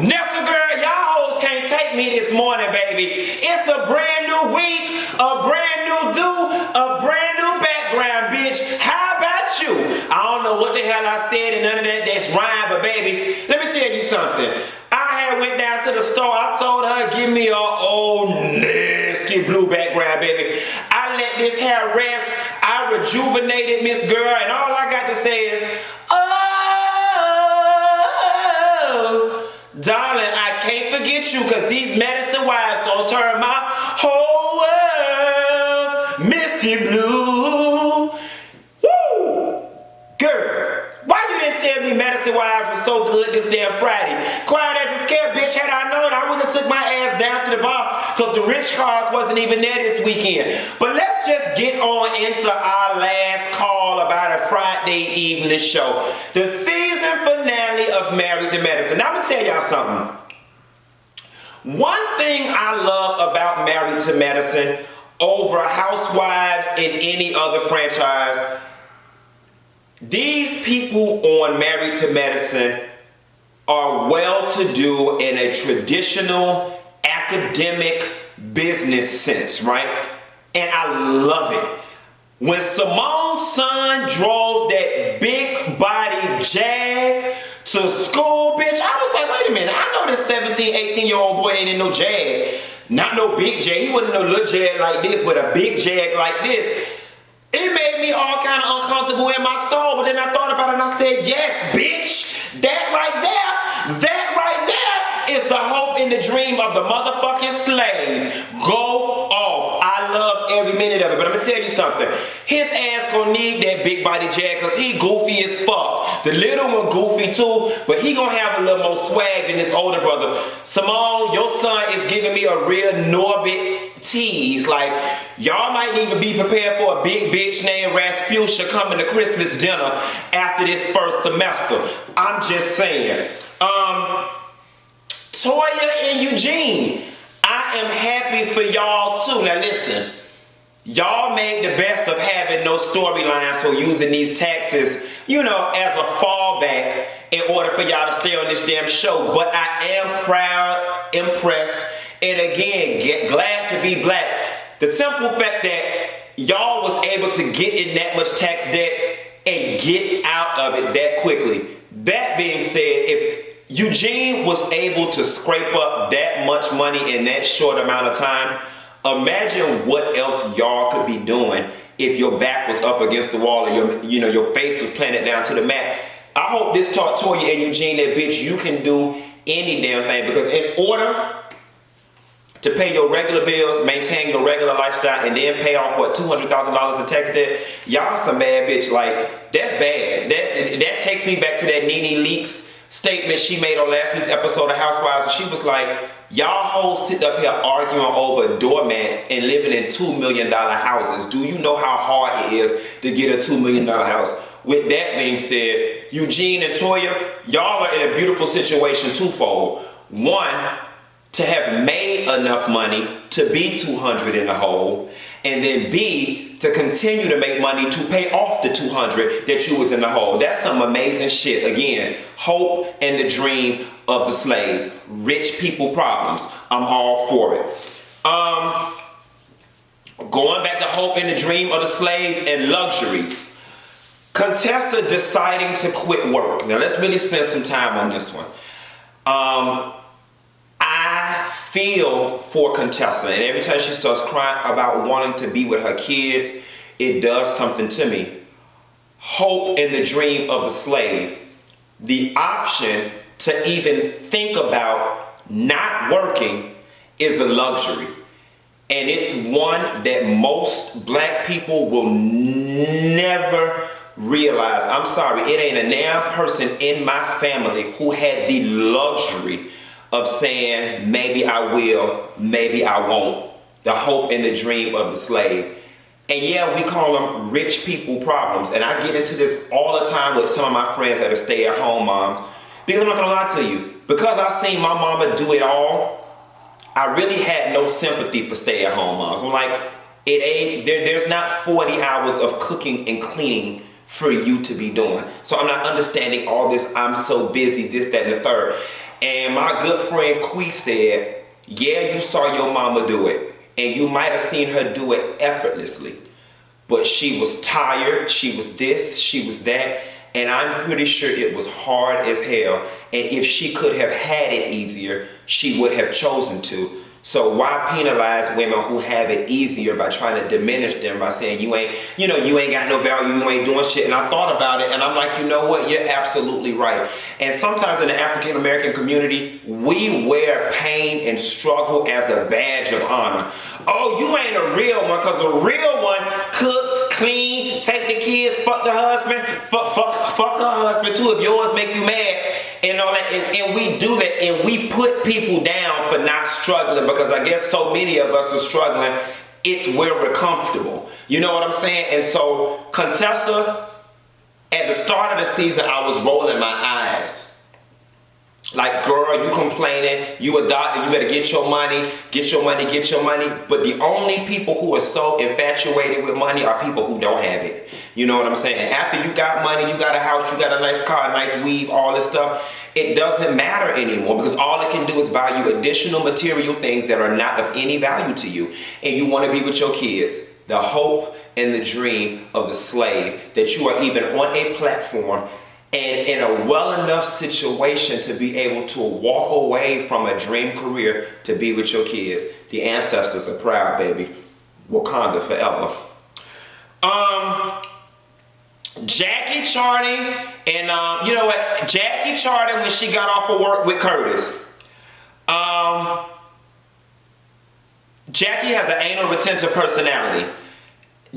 Nessa girl, y'all hoes can't take me this morning, baby. It's a brand new week, a brand new a brand new background, bitch. How about you? I don't know what the hell I said and none of that's rhyme, but baby, let me tell you something. I went down to the store. I told her, give me a old nasty blue background, baby. I let this hair rest. I rejuvenated Miss Girl, and all I got to say is, oh, darling, I can't forget you, because these medicine wives don't turn my whole world misty blue. Woo! Girl, why you didn't tell me medicine wives was so good this damn Friday? Quiet as a scared bitch. Had I known, I would have took my ass down to the bar, because the rich cars wasn't even there this weekend. But let's just get on into our last call about a Friday evening show. The season finale of Married to Medicine. Now I'm going to tell y'all something. One thing I love about Married to Medicine over Housewives and any other franchise, these people on Married to Medicine are well-to-do in a traditional academic business sense, right? And I love it. When Simone's son drove that big body Jag to school, bitch, I was like, wait a minute, I know this 17, 18-year-old boy ain't in no Jag. Not no big Jag. He wasn't no little Jag like this, but a big Jag like this. It made me all kind of uncomfortable in my soul, but then I thought about it and I said, yes, bitch, that right there is the hope and the dream of the motherfucking slave. Go off. I love every minute of it, but I'm gonna tell you something. His ass gonna need that big body Jag, because he goofy as fuck. The little one goofy too, but he gonna have a little more swag than his older brother. Simone, your son is giving me a real Norbit tease. Like, y'all might even be prepared for a big bitch named Rasputia coming to Christmas dinner after this first semester. I'm just saying. Toya and Eugene, I am happy for y'all too. Now listen, y'all made the best of having no storylines, so using these taxes, you know, as a fallback in order for y'all to stay on this damn show. But I am proud, impressed, and again, glad to be black. The simple fact that y'all was able to get in that much tax debt and get out of it that quickly. That being said, if Eugene was able to scrape up that much money in that short amount of time, imagine what else y'all could be doing if your back was up against the wall and your face was planted down to the mat. I hope this taught Toya and Eugene that, bitch, you can do any damn thing, because in order to pay your regular bills, maintain your regular lifestyle, and then pay off, what, $200,000 in tax debt, y'all some bad bitch. Like, that's bad. That takes me back to that Nene Leakes statement she made on last week's episode of Housewives, and she was like, y'all hoes sit up here arguing over doormats and living in $2 million houses. Do you know how hard it is to get a $2 million house? With that being said, Eugene and Toya, y'all are in a beautiful situation twofold. One, to have made enough money to be 200 in the hole, and then B, to continue to make money to pay off the 200 that you was in the hole. That's some amazing shit. Again, hope and the dream of the slave. Rich people problems. I'm all for it. Going back to hope and the dream of the slave and luxuries. Contessa deciding to quit work. Now let's really spend some time on this one. I feel for Contessa, and every time she starts crying about wanting to be with her kids, it does something to me. Hope and the dream of the slave. The option to even think about not working is a luxury. And it's one that most black people will never realize. I'm sorry, it ain't a damn person in my family who had the luxury of saying, maybe I will, maybe I won't. The hope and the dream of the slave. And yeah, we call them rich people problems. And I get into this all the time with some of my friends that are stay-at-home moms. Because I'm not gonna lie to you, because I seen my mama do it all, I really had no sympathy for stay-at-home moms. I'm like, there's not 40 hours of cooking and cleaning for you to be doing. So I'm not understanding all this, I'm so busy, this, that, and the third. And my good friend Quee said, yeah, you saw your mama do it. And you might have seen her do it effortlessly. But she was tired, she was this, she was that. And I'm pretty sure it was hard as hell. And if she could have had it easier, she would have chosen to. So why penalize women who have it easier by trying to diminish them by saying you ain't got no value, you ain't doing shit? And I thought about it and I'm like, you know what? You're absolutely right. And sometimes in the African American community, we wear pain and struggle as a badge of honor. Oh, you ain't a real one, because a real one cook, clean, take the kids, fuck the husband, fuck her husband too if yours make you mad. And all that, and we do that, and we put people down for not struggling, because I guess so many of us are struggling. It's where we're comfortable. You know what I'm saying? And so, Contessa, at the start of the season, I was rolling my eyes. Like, girl, you complaining, you a doctor, you better get your money, get your money, get your money. But the only people who are so infatuated with money are people who don't have it. You know what I'm saying? And after you got money, you got a house, you got a nice car, a nice weave, all this stuff, it doesn't matter anymore, because all it can do is buy you additional material things that are not of any value to you. And you want to be with your kids. The hope and the dream of the slave, that you are even on a platform and in a well enough situation to be able to walk away from a dream career to be with your kids. The ancestors are proud, baby. Wakanda forever. Jackie charting, and you know what? Jackie charted when she got off of work with Curtis. Jackie has an anal retentive personality.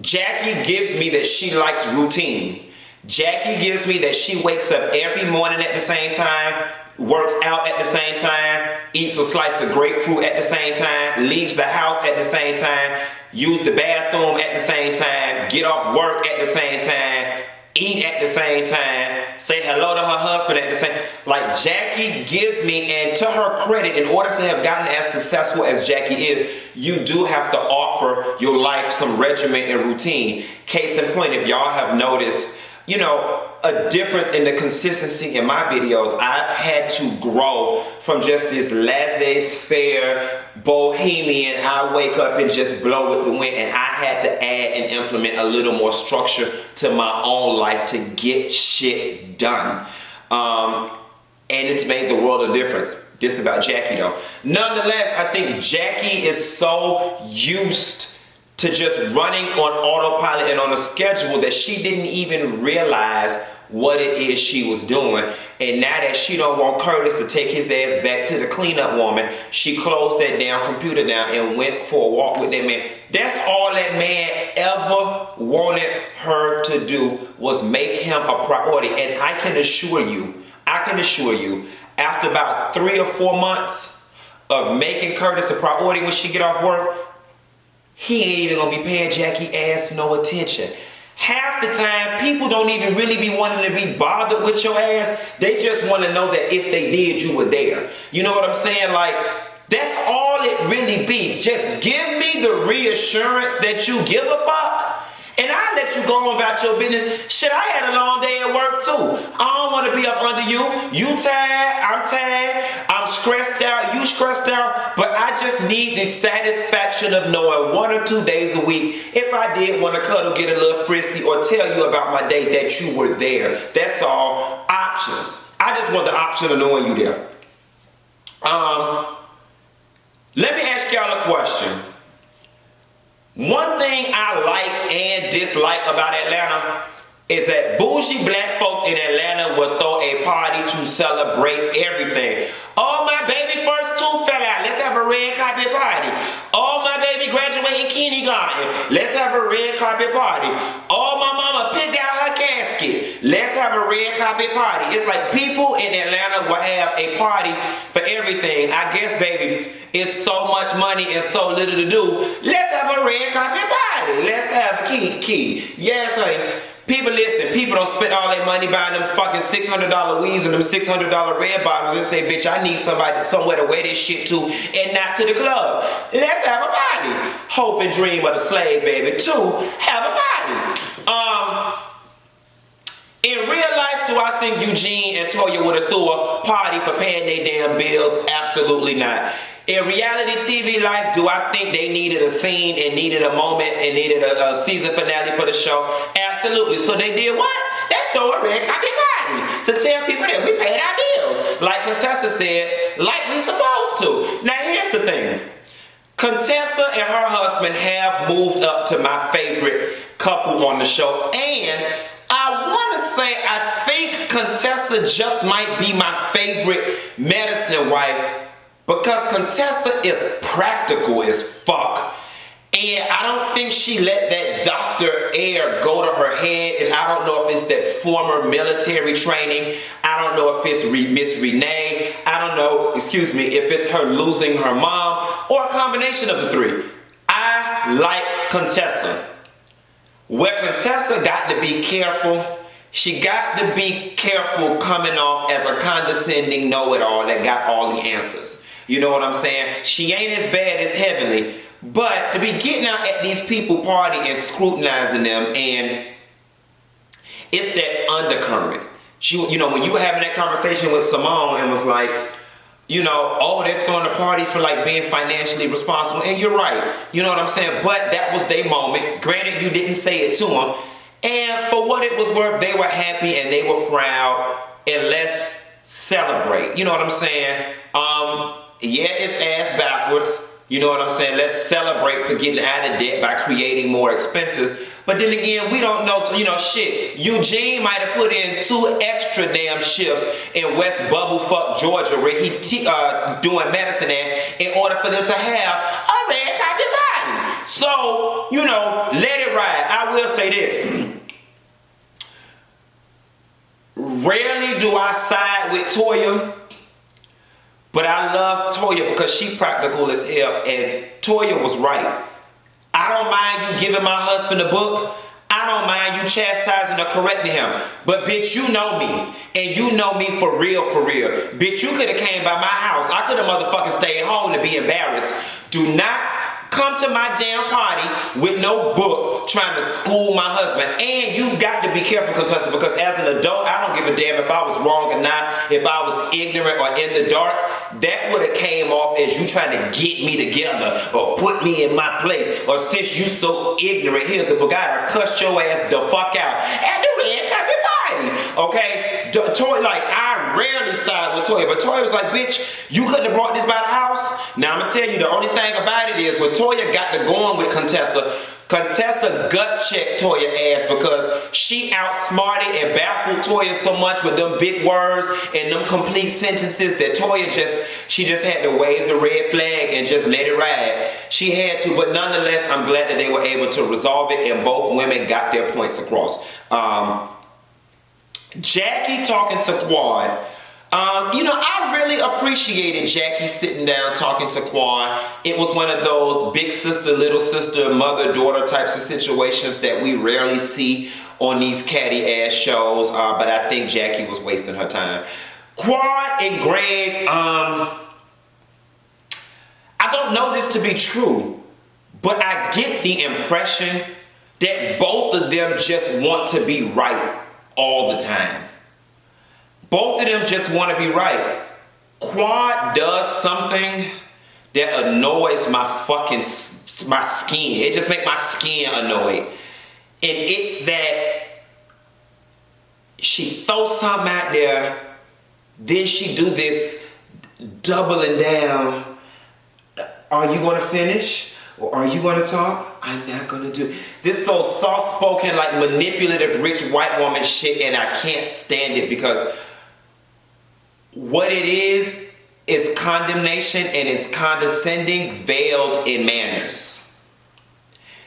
Jackie gives me that she likes routine. Jackie gives me that she wakes up every morning at the same time, works out at the same time, eats a slice of grapefruit at the same time, leaves the house at the same time, use the bathroom at the same time, get off work at the same time, eat at the same time, say hello to her husband at the same. Like, Jackie gives me, and to her credit, in order to have gotten as successful as Jackie is, you do have to offer your life some regimen and routine. Case in point, if y'all have noticed, you know, a difference in the consistency in my videos, I've had to grow from just this laissez-faire bohemian, I wake up and just blow with the wind, and I had to add and implement a little more structure to my own life to get shit done. And it's made the world of difference. This about Jackie though. Nonetheless, I think Jackie is so used to just running on autopilot and on a schedule that she didn't even realize what it is she was doing. And now that she don't want Curtis to take his ass back to the cleanup woman, she closed that damn computer down and went for a walk with that man. That's all that man ever wanted her to do, was make him a priority. And I can assure you, after about 3 or 4 months of making Curtis a priority when she get off work, he ain't even gonna be paying Jackie ass no attention. Half the time, people don't even really be wanting to be bothered with your ass. They just want to know that if they did, you were there. You know what I'm saying? Like, that's all it really be. Just give me the reassurance that you give a fuck, and I'll let you go on about your business. Shit, I had a long day at work too. I don't want to be up under you. You tired, I'm tired, I'm stressed out, you stressed out. But I just need the satisfaction of knowing 1 or 2 days a week, if I did want to cuddle, get a little frisky, or tell you about my day, that you were there. That's all. Options. I just want the option of knowing you there. Let me ask y'all a question. One thing I like and dislike about Atlanta is that bougie black folks in Atlanta will throw a party to celebrate everything. Oh, my baby first tooth fell out. Let's have a red carpet party. Oh, my baby graduating kindergarten. Let's have a red carpet party. Oh, my mama picked out her casket. Let's have a red carpet party. It's like people in Atlanta will have a party for everything. I guess, baby, it's so much money and so little to do. Let's have a red carpet party. Let's have a key. Yes, honey. People, listen, people don't spend all their money buying them fucking $600 weaves and them $600 red bottoms and say, bitch, I need somewhere to wear this shit to and not to the club. Let's have a party. Hope and dream of the slave, baby. 2, have a party. In real life, life, do I think Eugene and Toya would have threw a party for paying their damn bills? Absolutely not. In reality TV life, do I think they needed a scene and needed a moment and needed a season finale for the show? Absolutely. So they did what? Let's throw a red carpet party to tell people that we paid our bills. Like Contessa said, like we supposed to. Now here's the thing. Contessa and her husband have moved up to my favorite couple on the show. And I want to say I think Contessa just might be my favorite medicine wife, because Contessa is practical as fuck. And I don't think she let that doctor air go to her head. And I don't know if it's that former military training. I don't know if it's Miss Renee. I don't know, excuse me, if it's her losing her mom or a combination of the three. I like Contessa. Where Contessa got to be careful, she got to be careful coming off as a condescending know-it-all that got all the answers. You know what I'm saying? She ain't as bad as Heavenly, but to be getting out at these people party and scrutinizing them, and it's that undercurrent. She, you know, when you were having that conversation with Simone and was like, you know, oh, they're throwing a party for like being financially responsible, and you're right. You know what I'm saying? But that was their moment. Granted, you didn't say it to them, and for what it was worth, they were happy and they were proud, and let's celebrate. You know what I'm saying? Yeah, it's ass backwards. You know what I'm saying? Let's celebrate for getting out of debt by creating more expenses. But then again, we don't know, you know, shit. Eugene might have put in 2 extra damn shifts in West Bubblefuck, Georgia, where he doing medicine at, in order for them to have a red carpet party. So, you know, let it ride. I will say this. Rarely do I side with Toya, but I love Toya because she practical as hell, and Toya was right. I don't mind you giving my husband a book. I don't mind you chastising or correcting him. But bitch, you know me. And you know me for real, for real. Bitch, you could have came by my house. I could have motherfucking stayed home to be embarrassed. Do not come to my damn party with no book trying to school my husband. And you've got to be careful, Contessa, because as an adult, I don't give a damn if I was wrong or not, if I was ignorant or in the dark. That would have came off as you trying to get me together or put me in my place. Or since you so ignorant, here's a book. I gotta cuss your ass the fuck out at the red carpet party. Okay? Toya, like, I rarely side with Toya, but Toya was like, bitch, you couldn't have brought this by the house? Now, I'm gonna tell you, the only thing about it is when Toya got to going with Contessa, Contessa gut checked Toya ass because she outsmarted and baffled Toya so much with them big words and them complete sentences that Toya she just had to wave the red flag and just let it ride. She had to, but nonetheless, I'm glad that they were able to resolve it and both women got their points across. Jackie talking to Quad. You know, I really appreciated Jackie sitting down talking to Quan. It was one of those big sister, little sister, mother-daughter types of situations that we rarely see on these catty-ass shows, but I think Jackie was wasting her time. Quan and Greg, I don't know this to be true, but I get the impression that both of them just want to be right all the time. Both of them just want to be right. Quad does something that annoys my skin. It just makes my skin annoyed. And it's that she throws something out there, then she do this doubling down. Are you going to finish? Or are you going to talk? I'm not going to do this. So soft-spoken, like manipulative, rich white woman shit, and I can't stand it because what it is condemnation, and it's condescending, veiled in manners.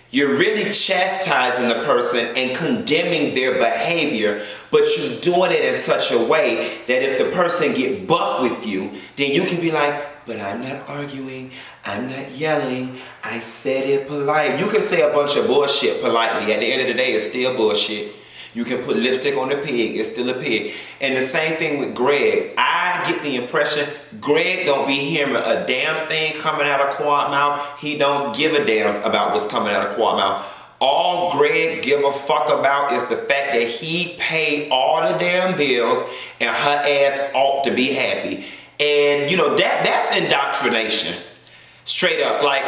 You're really chastising the person and condemning their behavior, but you're doing it in such a way that if the person get buck with you, then you can be like, but I'm not arguing, I'm not yelling, I said it polite. You can say a bunch of bullshit politely. At the end of the day, it's still bullshit. You can put lipstick on the pig, it's still a pig. And the same thing with Greg. I get the impression Greg don't be hearing a damn thing coming out of Quad mouth. He don't give a damn about what's coming out of Quad mouth. All Greg give a fuck about is the fact that he paid all the damn bills and her ass ought to be happy. And you know, that's indoctrination. Straight up. Like,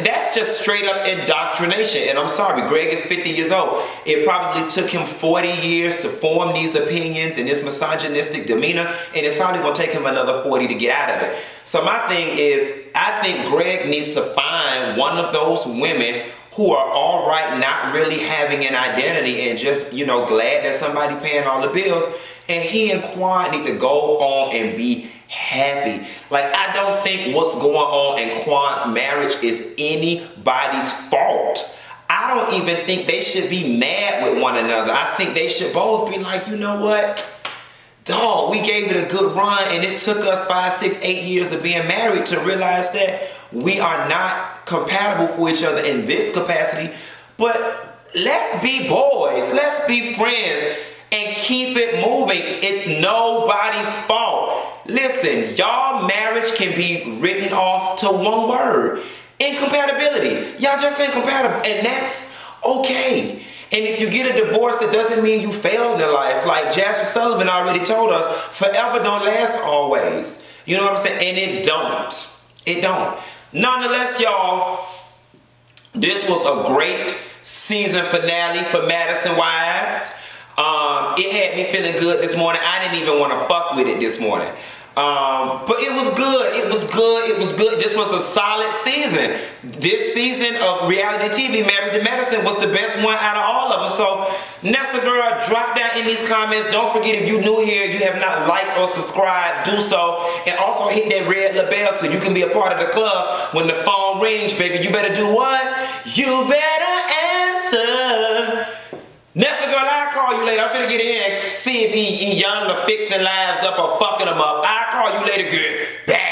that's just straight up indoctrination. And I'm sorry, Greg is 50 years old. It probably took him 40 years to form these opinions and this misogynistic demeanor, and it's probably gonna take him another 40 to get out of it. So my thing is, I think Greg needs to find one of those women who are all right not really having an identity and just, you know, glad that somebody paying all the bills, and he and Quan need to go on and be happy. Like, I don't think what's going on in Quan's marriage is anybody's fault. I don't even think they should be mad with one another. I think they should both be like, you know what? Dog, we gave it a good run, and it took us 5, 6, 8 years of being married to realize that we are not compatible for each other in this capacity. But let's be boys, let's be friends, and keep it moving. It's nobody's fault. Listen, y'all marriage can be written off to one word: incompatibility. Y'all just ain't compatible, and that's okay. And if you get a divorce, it doesn't mean you failed in life. Like Jasper Sullivan already told us, forever don't last always. You know what I'm saying? And it don't. It don't. Nonetheless, y'all, this was a great season finale for Madison Wives. It had me feeling good this morning. I didn't even want to fuck with it this morning. But it was good. It was good. It was good. This was a solid season. This season of reality TV, Married to Medicine, was the best one out of all of them. So, Nessa girl, drop down in these comments. Don't forget, if you're new here, you have not liked or subscribed, do so. And also hit that red little bell so you can be a part of the club when the phone rings, baby. You better do what? You better answer. Nessa girl, I'll call you later. I'm finna get in here and see if he young or fixing lives up or fucking them up. I'll call you later, girl. Bye.